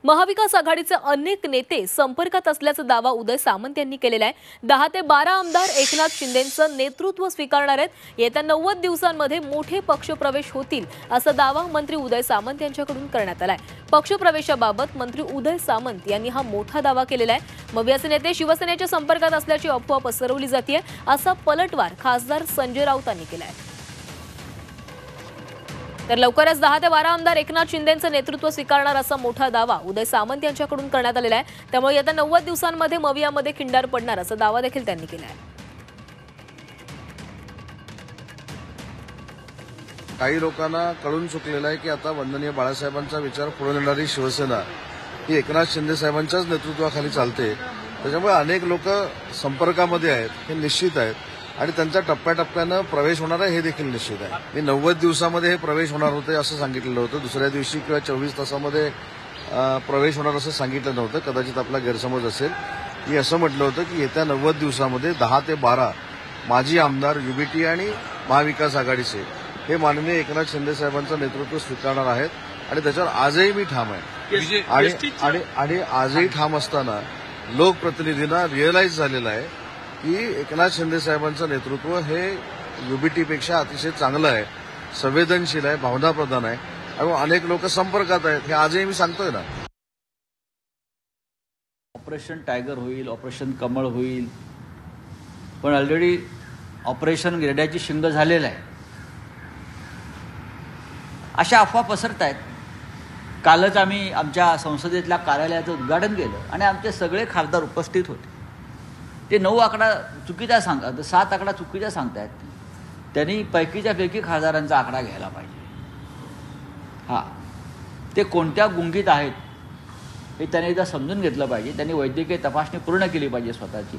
महाविकास आघाडीचे अनेक नेते संपर्कात असल्याचा दावा उदय सामंत यांनी केलेला आहे। 10 ते 12 आमदार एकनाथ शिंदेंचं नेतृत्व स्वीकारणार आहेत। येत्या 90 दिवसांमध्ये मोठे पक्षप्रवेश होतील असा दावा मंत्री उदय सामंत यांच्याकडून करण्यात आलाय। पक्षप्रवेशाबाबत मंत्री उदय सामंत यांनी हा मोठा दावा केलेला आहे। मवियाचे नेते शिवसेनेच्या संपर्कात असल्याची अफवा पसरवली जाते असा पलटवार खासदार संजय राऊतांनी केलाय। तर लवकरच 10 ते 12 आमदार एकनाथ शिंदेंचं नेतृत्व स्वीकारणार असा मोठा दावा उदय सामंत यांच्याकडून करण्यात आलेला आहे। त्यामुळे येत्या 90 दिवसांमध्ये मवियामध्ये खिंडार पडणार असा दावा देखील त्यांनी केला आहे। काही लोकांना कळून चुकलेलं आहे की आता वंदनीय बाळासाहेबांचा विचार पुढे नेणारी शिवसेना ही एकनाथ शिंदे साहेबांच्याच नेतृत्वाखाली चालते। त्याच्यामुळे अनेक लोक संपर्कामध्ये आहेत हे निश्चित आहेत आणि त्यांचा टप्प्याटप्प्यानं प्रवेश होणार आहे हे देखील निश्चित आहे। मी 90 दिवसामध्ये हे प्रवेश होणार होते असं सांगितलेलं होतं। दुसऱ्या दिवशी किंवा 24 तासामध्ये प्रवेश होणार असं सांगितलं नव्हतं। कदाचित आपला गैरसमज असेल। मी असं म्हटलं होतं की येत्या 90 दिवसामध्ये 10 ते 12 माजी आमदार युबीटी आणि महाविकास आघाडीचे हे माननीय एकनाथ शिंदे साहेबांचं नेतृत्व स्वीकारणार आहेत आणि त्याच्यावर आजही मी ठाम आहे। आणि आजही ठाम असताना लोकप्रतिनिधींना रिअलाइज झालेलं आहे की एकनाथ शिंदे साहेबांचं नेतृत्व हे युबीटीपेक्षा अतिशय चांगलं आहे, संवेदनशील आहे, भावनाप्रधान आहे आणि अनेक लोक संपर्कात आहेत हे आजही मी सांगतोय ना। ऑपरेशन टायगर होईल, ऑपरेशन कमळ होईल, पण ऑलरेडी ऑपरेशन गेरड्याची शिंग झालेलं आहे अशा अफवा पसरत आहेत। कालच आम्ही आमच्या संसदेतल्या कार्यालयाचं उद्घाटन केलं आणि आमचे सगळे खासदार उपस्थित होते। ते 9 आकडा चुकीचा सांगतात, 7 आकडा चुकीचा सांगतायत। त्यांनी पैकी खासदारांचा आकडा घ्यायला पाहिजे। ते कोणत्या गुंगीत आहेत हे त्यांनी एकदा समजून घेतलं पाहिजे। त्यांनी वैद्यकीय तपासणी पूर्ण केली पाहिजे स्वतःची।